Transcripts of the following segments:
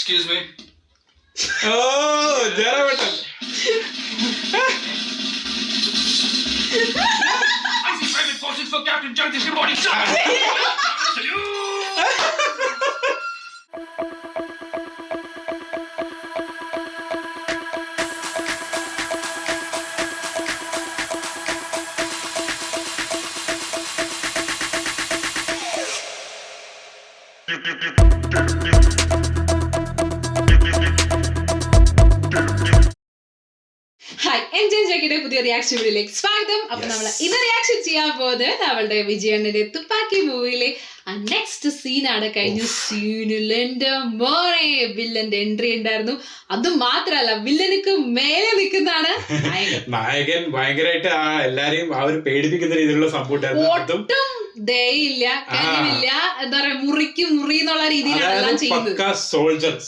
Excuse me. Oh, Jaravattam. I see private forces for Captain Jagdish Body Shot. Hi enjoy പുതിയ reaction വീഡിയോയിലേക്ക് സ്വാഗതം. അപ്പൊ നമ്മൾ ഇന്ന് റിയാക്ഷൻ ചെയ്യാൻ പോകുന്നത് നമ്മളുടെ വിജയണ്ണന്റെ തുപ്പാക്കി മൂവിയിലെ നെക്സ്റ്റ് സീനാണ്. കഴിഞ്ഞ സീനിൽ എന്റെ മോനെ വില്ലന്റെ എൻട്രി ഉണ്ടായിരുന്നു. അത് മാത്രല്ല വില്ലനുക്ക് മേലെ നിൽക്കുന്നതാണ് നായകൻ. ഭയങ്കരമായിട്ട് എല്ലാരെയും ആ ഒരു പേടിപ്പിക്കുന്ന രീതിയിലുള്ള സംഭവം ഒട്ടും ദയില്ല, കഴിവില്ല, എന്താ പറയാ മുറി എന്നുള്ള രീതിയിലാണ് ചെയ്യുന്നത്.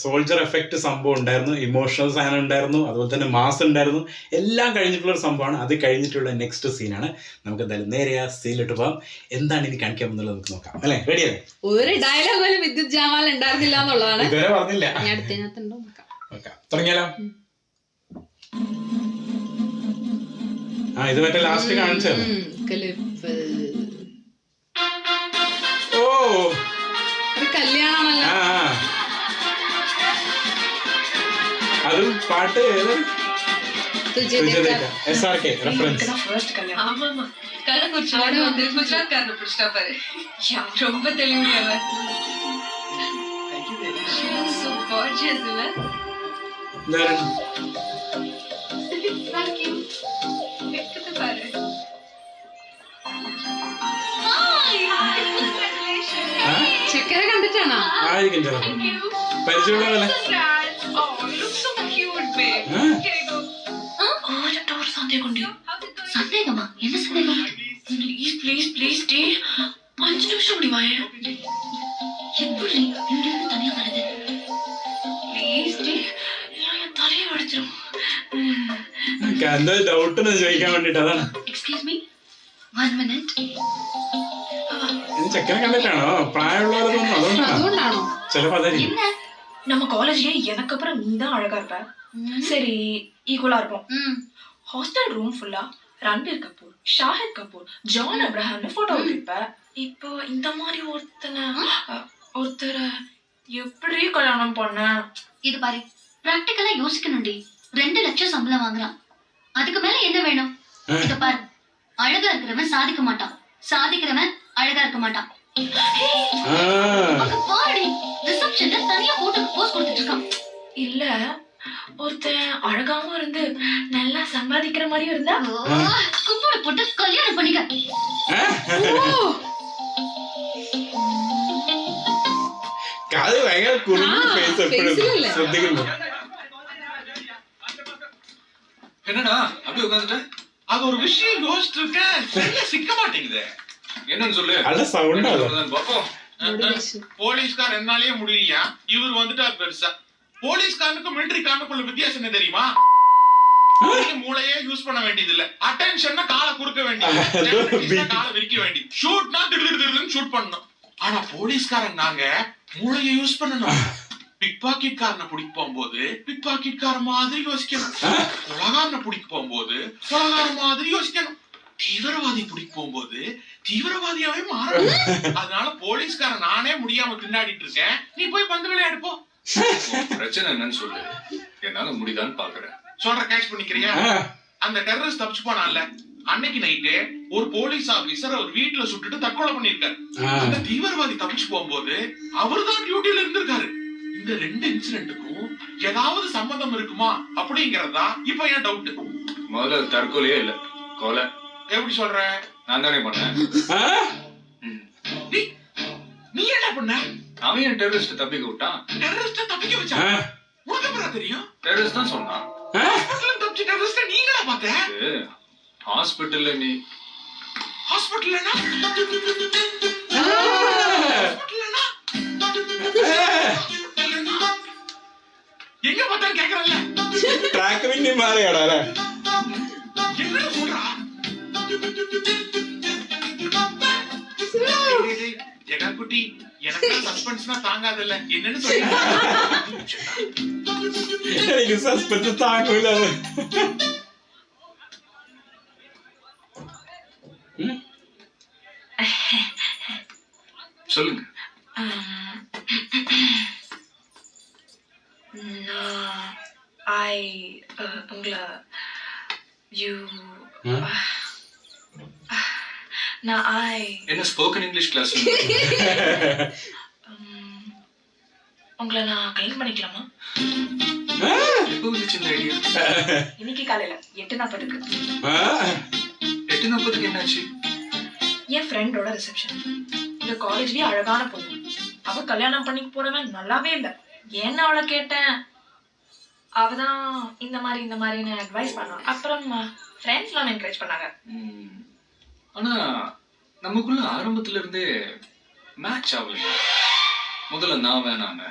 സോൾജർ എഫക്ട് സംഭവം ഉണ്ടായിരുന്നു, ഇമോഷണൽ സാധനം ഉണ്ടായിരുന്നു, അതുപോലെ തന്നെ മാസ് ഉണ്ടായിരുന്നു. എല്ലാം കഴിഞ്ഞിട്ടുള്ള ഒരു സംഭവമാണ്. അത് കഴിഞ്ഞിട്ടുള്ള നെക്സ്റ്റ് സീനാണ്. നമുക്ക് എന്തായാലും നേരെ ആ സീനിലിട്ട് പോകാം. എന്താണ് ഇനി കാണിക്കാൻ എന്നുള്ളത് നമുക്ക് നോക്കാം. അല്ലെ, റെഡിയല്ലേ? ഒരു ഡയലോഗ് പോലും വിദ്യുത് ജാമാൽ ഉണ്ടായിരുന്നില്ല എന്നുള്ളതാണ്. ഇതുവരെ പറഞ്ഞില്ല. അടുത്തതിനകത്തുണ്ടോ നോക്കാം. തുടങ്ങിയാലോ? ഇത് മറ്റേ ലാസ്റ്റ് കാണിച്ചത്. ഓ, ഒരു കല്യാണമാണല്ലോ. അതും പാട്ട് SRK ரெஃபரன்ஸ். ஆமாமா கள்ளக்குறிச்சியோட வந்து குஜராத்காரனை பிடிச்சிட்டா பாரு. ரொம்ப தெளிவுடையவ. So gorgeous இல்ல? Thank you. வெக்கத்தை பாரு. Hi, congratulations. ചക്കര കണ്ടിട്ടാണോ? ആയിരിക്കും ചിലപ്പോൾ. പരിചയമുള്ളതല്ലേ? Oh, you look so cute, babe. Here you go. சந்தேகமா? என்ன சந்தேகம்? ப்ளீஸ் டே 5 நிமிஷம் அப்படி வாயே. எப்படி இங்கிருந்து தனியா வருது? ப்ளீஸ் டே நான் தலையை அடிச்சிரும். എന്തോ ഡൗട്ട് ചോദിക്കാൻ വേണ്ടിട്ട് അതാണ്. Excuse me 1 minute. ഇത് ചെക്കനെ കണ്ടിട്ടാണോ? പ്രായമുള്ളവരൊന്നും അതുകൊണ്ടാണോ? ചിലപ്പോ അതായിരിക്കും. என்ன நம்ம காலேஜ்லயே எனக்கு அப்புறம் நீ தான் அழகா இருப்ப. சரி ஈக்குவலா இருப்போம். ஹாஸ்டல் ரூம் ஃபுல்லா ரன்பீர் கபூர், ஷாஹித் கபூர், ஜான் அப்ரஹாம்னு போட்டோ எடுப்ப. இப்போ இந்த மாதிரி ஒருத்தரை எப்படி கல்யாணம் பண்ண? இது பாரு, பிராக்டிகலா யோசிக்கணும்டி. 2 லட்சம் சம்பளம் வாங்குறான். அதுக்கு மேல என்ன வேணும்? இத பாரு, அழகா இருக்கிறவன் சாதிக்க மாட்டான், சாதிக்கிறவன் அழகா இருக்க மாட்டான். பாருடி, ரிசப்ஷன்ல தனியா போட்டோக்கு போஸ் கொடுத்துட்டு இருக்கான். இல்ல, ஒருத்தன் அழகாவும் இருந்து நல்லா சம்பாதிக்கிற மாதிரியும் இருந்தா குப்போட போட்டு கல்யாணம் பண்ணிக்க. காது பயங்கர குறும்பு பேச ശ്രദ്ധിക്കുന്നു. என்னடா அப்படியே உட்கார்ந்துட்ட? அது ஒரு விஷயம் யோசிச்சுட்டு இருக்கேன், சரியா சிக்க மாட்டேங்குது. என்னன்னு சொல்லு. நல்ல சவுண்டா பாப்போம். போலீஸ்கார் என்னாலயே முடியலையா, இவர் வந்துட்டார் பெருசா. போலீஸ்காரனுக்கும் மிலிட்டரிக்காரனுக்குள்ள வித்தியாசம் என்ன தெரியுமா? மூளையே யூஸ் பண்ண வேண்டியது இல்ல, அட்டென்ஷன்னா காலை குறுக்க வேண்டியது, காலை விரிக்க வேண்டியது. ஷூட்னா திடுதிடுன்னு ஷூட் பண்ணணும். ஆனா போலீஸ்காரன் நாங்க மூளையை யூஸ் பண்ணணும். பிக் பாக்கெட் காரனை பிடிக்க போகும்போது பிக் பாக்கெட் கார மாதிரி யோசிக்கணும். கொலகாரனை பிடிக்க போகும்போது கொலகார மாதிரி யோசிக்கணும். தீவிரவாதி பிடிக்க போகும்போது தீவிரவாதியாவே மாறணும். அதனால போலீஸ்காரன் நானே முடியாம திண்டாடிட்டு இருக்கேன், நீ போய் பந்து விளையாடுப்போ. பிரச்சனை என்னன்னு சொல்லு, என்னால முடியுதான்னு பாக்குறேன். சொல்ற கேட்ச் பண்ணிக்கிறியா? அந்த டெரரிஸ்ட் தப்பிச்சு போனான்ல, அன்னைக்கு நைட்டு ஒரு போலீஸ் ஆபீசர் அவர் வீட்டுல சுட்டுட்டு தற்கொலை பண்ணிருக்காரு. அந்த தீவிரவாதி தப்பிச்சு போகும்போது அவர்தான் டியூட்டில இருந்திருக்காரு. இந்த 2 இன்சிடென்ட்டுக்கும் ஏதாவது சம்பந்தம் இருக்குமா அப்படிங்கறதா இப்ப என் டவுட். முதல்ல தற்கொலையே இல்ல, கொலை. எப்படி சொல்ற? நான் தானே பண்ணேன். நீ என்ன பண்ண? அவன் என் டெரரிஸ்ட் தப்பிக்க விட்டான். டெரரிஸ்ட தப்பிக்க வச்சா? உனக்கு எப்படி தெரியும்? டெரரிஸ்ட் தான் சொன்னான். ஹாஸ்பிடல்ல தப்பிச்ச டெரரிஸ்ட நீங்களா பாத்த? ஹாஸ்பிடல்ல நீ ஹாஸ்பிடல்லனா? ஹாஸ்பிடல்லனா? எங்க பார்த்தா கேக்குறல்ல? ட்ராக் விண்ணி மாறியாடா. என்ன சொல்றா? குட்டி எனக்கு சஸ்பென்ஸ்னா தாங்காதல்ல என்னன்னு சொல்லி എനിക്ക് സസ്പെൻസ് താങ്ങൂല சொல்லுங்க. உங்களை யூ என்ன ஸ்போக்கன் இங்கிலீஷ் கிளாஸ்? உங்களை நான் கல்யாணம் பண்ணிக்கலாமா? எப்போ வந்துச்சு இந்த ஐடியா? இன்னைக்கு காலையில 8:40. 8:40 என்னாச்சு? என் ஃப்ரெண்டோட ரிசப்ஷன். இந்த காலேஜ்லயே அழகான பொண்ணு. அவ கல்யாணம் பண்ணிக்க போறவன் நல்லாவே இல்ல. ஏன்னு அவளை கேட்டேன். அவதான் இந்த மாதிரின்னு அட்வைஸ் பண்ணா. அப்புறம் ஃப்ரெண்ட்ஸ் எல்லாம் என்கரேஜ் பண்ணாங்க. ஆனா நமக்குள்ள ஆரம்பத்துல இருந்தே மேட்ச் ஆகலைங்க. முதல்ல நான் வேணாங்க,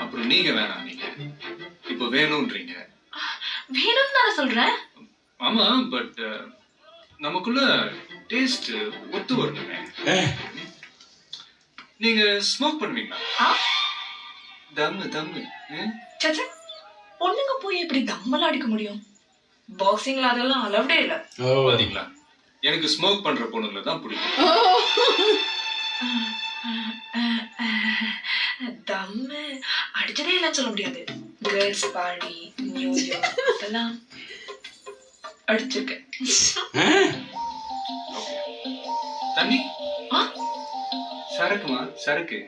அப்புறம் நீங்க வேணானீங்க, இப்ப வேணும்ன்றீங்க. வேணும்னு தானே சொல்றேன். ஆமா, பட் நமக்குள்ள டேஸ்ட் ஒத்து வரணுமே. நீங்க ஸ்மோக் பண்ணுவீங்களா? தம்மு சச்சா, பொண்ணுங்க போய் எப்படி தம்மெல்லாம் அடிக்க முடியும்? பாக்ஸிங்ல அதெல்லாம் அலவுடே இல்ல. பாத்தீங்களா, எனக்கு ஸ்மோக் பண்ற பொண்ணுங்களை தான் பிடிக்கும். தம்மு அடிச்சதே இல்லைன்னு சொல்ல முடியாது. கேர்ள்ஸ் பார்ட்டி, நியூ இயர் அதெல்லாம் அடிச்சிருக்கேன். தண்ணி சரக்குமா? சரக்கு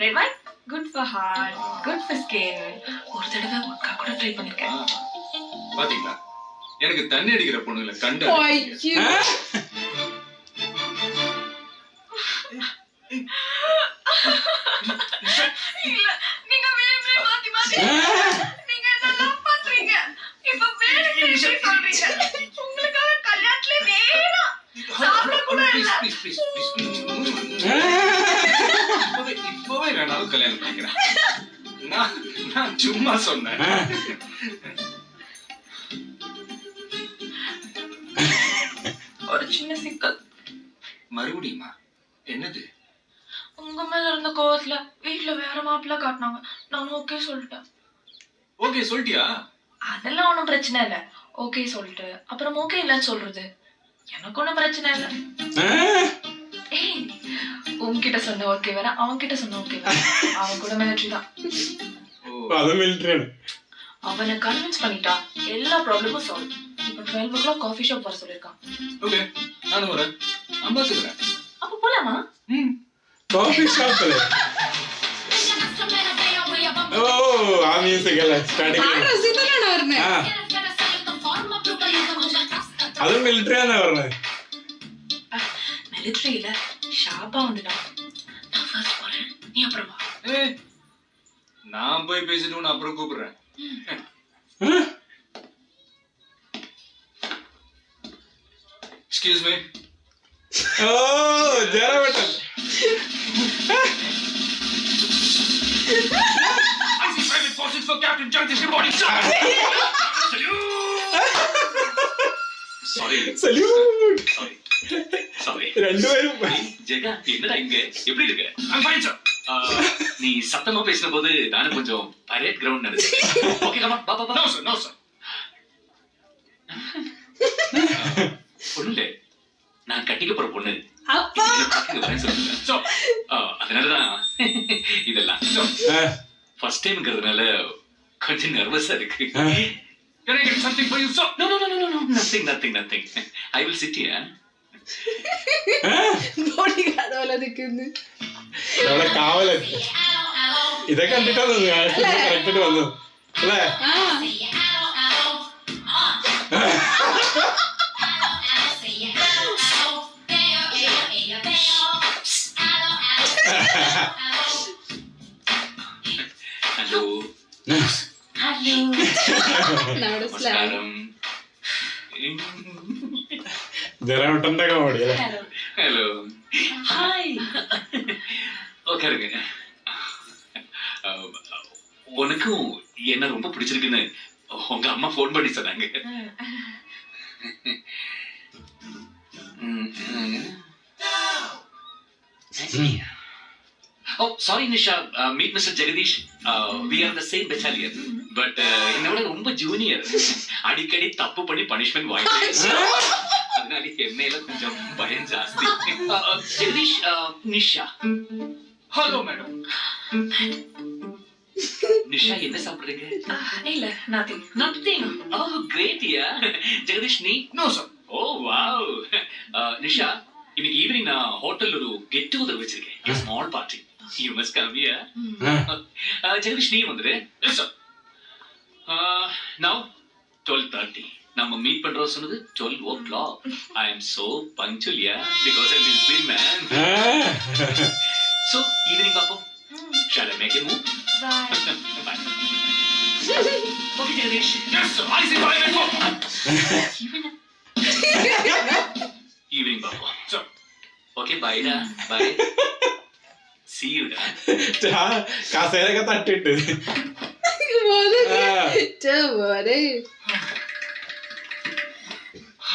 red wine good for heart, good for skin. ஒரு தடவை ஒட்கா கூட ட்ரை பண்ணிருக்கேன். பாத்தீங்களா, எனக்கு தண்ணி அடிக்கிற பொண்ணுங்களை கண்டு இல்ல, நீங்க வேணும்னே மாத்தி நீங்க என்ன லவ் பண்றீங்க. இப்ப வேணும்னே சொல்றீங்க. உங்களுக்காக கல்யாணத்துல வேணும் சாப்பிட கூட இல்ல. இப்பவே வேணாலும் கல்யாணம் பண்ணிக்கிறேன். நான் சும்மா சொன்னேன். ஒரு சின்ன சிக்கல். மறுபடியுமா? என்னது? உங்க மேல இருந்த கோவத்துல வீட்டுல வேற மாப்பிள்ள காட்டினாங்க. நான் ஓகே சொல்லிட்டேன். ஓகே சொல்லிட்டியா? அதெல்லாம் ஒண்ணும் பிரச்சனை இல்ல. ஓகே சொல்லிட்டு அப்புறம் ஓகே இல்லன்னு சொல்றது எனக்கு ஒண்ணும் பிரச்சனை இல்ல. ஏய், உன்கிட்ட சொன்ன ஓகே வேற, அவன் கிட்ட சொன்ன ஓகே வேற. அவன் கூட மிலிட்டரி தான். அவனை கன்வின்ஸ் பண்ணிட்டா எல்லா ப்ராப்ளமும் சால்வ். இப்ப 12 o'clock காஃபி ஷாப் வர சொல்லிருக்கான். ஓகே, நானும் வரேன். அம்பாசிக்கிறேன். அப்ப போலாமா? ಕಾಫಿ ಶಾಪ್ ಅಲ್ಲಿ ಓ ಆ ಮ್ಯೂಸಿಕ್ ಎಲ್ಲ ಸ್ಟಾರ್ಟಿಂಗ್ ಅದು ಮಿಲಿಟರಿ ആണ് പറഞ്ഞത്. மிலிட்டரியில ஷாப்பா வந்துட்டான். நான் ஃபர்ஸ்ட் போறேன், நீ அப்புறம் வா. ஏய், நான் போய் பேசிட்டு உன்னை அப்புறம் கூப்பிடுறேன். Excuse me. ஓ ஜர பட்டன். I see private forces for Captain Jagdish Body. Sorry salute. Sorry. രണ്ടുപേരും ஜெகா என்னடா இங்க எப்படி இருக்க? I'm fine, sir. நீ சத்தமா பேசின போது நானும் கொஞ்சம் பரேட் கிரவுண்ட் நினைச்சேன். ஓகே கமா பா பா. No, sir. No, sir. பொண்ணுல நான் கட்டிக்க போற பொண்ணு. அப்பா So, அதனாலதான் இதெல்லாம் ஃபர்ஸ்ட் டைம்ங்கிறதுனால கொஞ்சம் நர்வஸா இருக்கு. Can I get something for you, sir? No, no, no, no, no, nothing. I will sit here. Body guard പോലെ നിൽക്കുന്നു. അവിടെ കാവലൻ ഇതൊക്കെ കണ്ടിട്ടാണ് കറക്റ്റ് വന്നത് അല്ലേ? ഹലോ നമസ്കാരം. ജനവട്ടന്റെ കോമഡി അല്ലേ? Hello hi. உட்காருங்க. உனக்கும் என்ன ரொம்ப பிடிச்சிருக்குன்னு உங்க அம்மா போன் பண்ணி சொன்னாங்க. Oh, sorry, Nisha. Meet Mr. Jagadish. We are the same battalion. But என்னோட ரொம்ப ஜூனியர். அடிக்கடி தப்பு பண்ணி பனிஷ்மெண்ட் வாங்கிட்டு அதனால என்னையில கொஞ்சம் பயம் ஜாஸ்தி. ஜெகதீஷ், நிஷா. Hello madam. நிஷா என்ன சாப்பிடுறீங்க? இல்ல nothing. Oh, great, yeah. Jagadish நீ? No sir. Oh, wow. Nisha, இன்னைக்கு ஈவினிங் நான் ஹோட்டல்ல ஒரு கெட் டுகெதர் வச்சிருக்கேன். Small party. You must come here. Jagadish நீ வந்துரு. Yes sir. Now 12:30. நம்ம மீட் பண்றோம் சொன்னது 12 o'clock. I am so punctual, yeah, because I'm this big man. So evening பாப்போம். Shall I make a move? Bye. Okay, Jagadish. Yes sir. I say bye and go. Evening பாப்போம். Sir. Okay, bye da. Bye. See you da. കസേരൊക്കെ തട്ടിട്ട്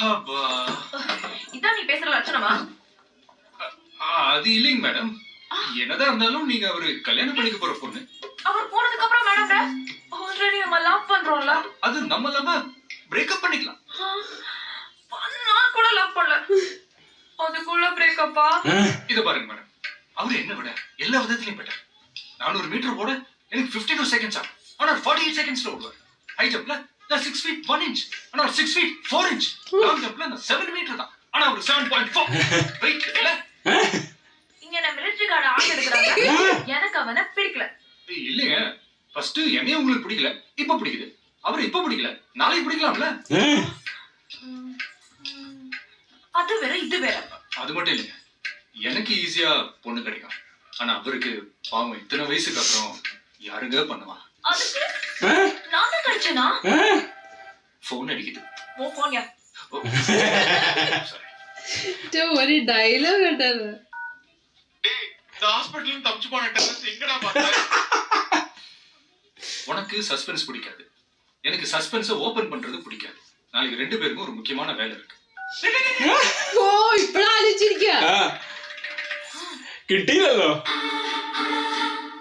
அப்பா. இதான் நீ பேசுற லட்சணமா? அது இல்லைங்க madam. என்னதான் இருந்தாலும் நீங்க அவரு கல்யாணம் பண்ணிக்க போற பொண்ணு. அவர் போனதுக்கு அப்புறம் மேடம் ஆல்ரெடி நம்ம லவ் பண்றோம்ல. அது நம்ம லவ் பிரேக்கப் பண்ணிக்கலாம். நான் கூட லவ் பண்ணல. அதுக்குள்ள பிரேக்கப்பா? இத பாருங்க மேடம். அவரு என்ன விட எல்லா விதத்திலயும் பெட்டர். 400 மீட்டர் போட எனக்கு 52 செகண்ட்ஸ் ஆகும். ஆனா 48 செகண்ட்ஸ்ல ஓடுவார். ஹை ஜம்ப்ல நான் 6 feet 1 inch. ஆனா 6 feet 4 inch. லாங் ஜம்ப்ல நான் 7 மீட்டர் தான். ஆனா அவர் 7.4. வெயிட் இல்ல. இங்க நான் மிலிட்டரி கார்டு ஆன் எடுக்கறாங்க. எனக்கு அவனை பிடிக்கல. இல்லைங்க. ஃபர்ஸ்ட் என்னைய உங்களுக்கு பிடிக்கல. இப்ப பிடிக்குது. அவர் இப்ப பிடிக்கல. நாளைக்கு பிடிக்கலாம்ல? அது வேற இது வேற. அது மட்டும் இல்லைங்க. எனக்கு ஈஸியா பொண்ணு கிடைக்கும். ஆனா அவருக்கு பாவம் இத்தனை வயசுக்கு அப்புறம் யாருங்க பண்ணுவா? அதுக்கு நான் தான் கிடைச்சேனா? போன் அடிக்குது. ஓ போன்யா. ഒരു ഡയലോഗ് കേട്ടത്. இந்த ஹாஸ்பிடல்ல தப்பிச்சு போன டெரரிஸ்ட் எங்கடா பார்த்தா? உனக்கு சஸ்பென்ஸ் பிடிக்காது. எனக்கு சஸ்பென்ஸை ஓபன் பண்றது பிடிக்காது. நாளைக்கு ரெண்டு பேருக்கும் ஒரு முக்கியமான வேலை இருக்கு. ഓ ഇപ്പഴാ ആലോചിച്ചിരിക്കുക. കിട്ടിയില്ലല്ലോ.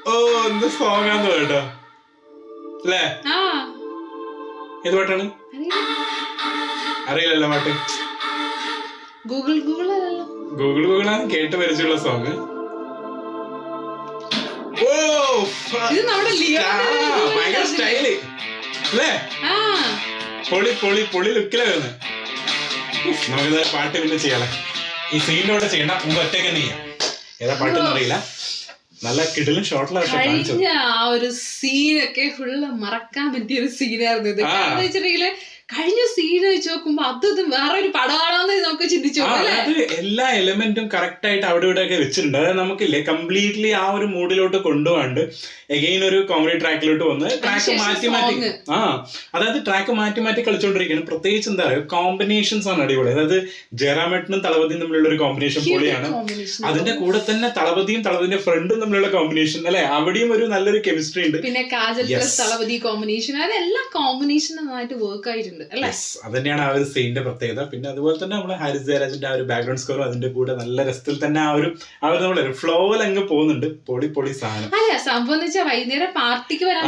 ഓ എന്ത് സോങ് ആന്ന് കേട്ടോ അല്ലേ? ആ ഏത് പാട്ടാണ്? അറിയില്ലല്ലോ പാട്ട്. ഗൂഗിൾ അല്ലല്ലോ. ഗൂഗിളാണ് കേട്ട് പരിചയമുള്ള സോങ്. ഓ ഇത് നമ്മുടെ ഭയങ്കര സ്റ്റൈല് അല്ലേ? പൊളി ലുക്കിലാ വരുന്നത്. നമുക്കിത് പാട്ട് പിന്നെ ചെയ്യാലേ. ഈ സീനിന്റെ കൂടെ ചെയ്യണ്ട, നമുക്ക് ഒറ്റയ്ക്ക് തന്നെ ചെയ്യാം. ഏതാ പാട്ടെന്ന് അറിയില്ല. നല്ല കിടിലും ഷോർട്ടിലാണ് കാണിച്ചത്. കഴിഞ്ഞ ആ ഒരു സീനൊക്കെ ഫുള്ള് മറക്കാൻ പറ്റിയ ഒരു സീനായിരുന്നു ഇത്. കാരണം വെച്ചിട്ടുണ്ടെങ്കില് കഴിഞ്ഞ സീൻ വെച്ച് നോക്കുമ്പോ അത് വേറൊരു പടമാണോന്ന് നമുക്ക് ചിന്തിച്ചു. അത് എല്ലാ എലിമെന്റും കറക്റ്റ് ആയിട്ട് അവിടെ ഇവിടെ ഒക്കെ വെച്ചിട്ടുണ്ട്. അതായത് നമുക്കില്ലേ കംപ്ലീറ്റ്ലി ആ ഒരു മൂഡിലോട്ട് കൊണ്ടുപോകാണ്ട് എഗെയിൻ ഒരു കോമഡി ട്രാക്കിലോട്ട് വന്ന് ട്രാക്ക് മാറ്റി അതായത് ട്രാക്ക് മാറ്റി കളിച്ചോണ്ടിരിക്കുകയാണ്. പ്രത്യേകിച്ച് എന്താ പറയുക, കോമ്പിനേഷൻസ് ആണ് അടിപൊളി. അതായത് ജയറാമേട്ടനും തളപതിയും തമ്മിലുള്ള ഒരു കോമ്പിനേഷൻ പൊളിയാണ്. അതിന്റെ കൂടെ തന്നെ തളപതിയും തളപതിന്റെ ഫ്രണ്ടും തമ്മിലുള്ള കോമ്പിനേഷൻ അല്ലെ, അവിടെയും ഒരു നല്ലൊരു കെമിസ്ട്രി ഉണ്ട്. പിന്നെ കാജൽ പ്ലസ് തളപതി കോമ്പിനേഷൻ, അതെല്ലാം കോമ്പിനേഷൻ നന്നായിട്ട് വർക്ക് ആയിട്ടുണ്ട്. അത് തന്നെയാണ് ആ ഒരു സീനിന്റെ പ്രത്യേകത. പിന്നെ അതുപോലെ തന്നെ നമ്മള് ഹാരിസ് ജയരാജിന്റെ ആ ഒരു ബാക്ക്ഗ്രൗണ്ട് സ്കോറും അതിന്റെ കൂടെ നല്ല രസത്തിൽ തന്നെ ആ ഒരു നമ്മളെ ഫ്ലോയിൽ അങ്ങ് പോകുന്നുണ്ട്. പൊളി സാധനം. അല്ല സംഭവം വെച്ചാൽ വൈകുന്നേരം പാർട്ടിക്ക് വരാൻ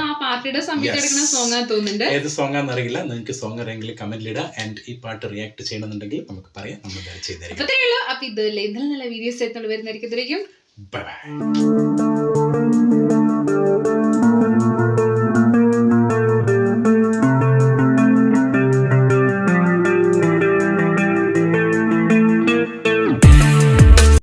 ആ പാർട്ടിയുടെ സമയത്ത് എടുക്കുന്ന സോങ് ആണെന്ന് തോന്നുന്നുണ്ട്. ഏത് സോങ് ആണെന്ന് അറിയില്ല. നിങ്ങൾക്ക് സോങ് അറിയെങ്കിൽ കമന്റിൽ ഇടാം. ആൻഡ് ഈ പാട്ട് റിയാക്ട് ചെയ്യണമെന്നുണ്ടെങ്കിൽ നമുക്ക് പറയാം, നമ്മൾ ചെയ്തായിരിക്കും. അപ്പൊ ഇത്രയുള്ളൂ. അപ്പൊ ഇതല്ലേ നല്ല നല്ല വീഡിയോസ് ആയിട്ടുള്ള വരുന്നതായിരിക്കും. ബൈ.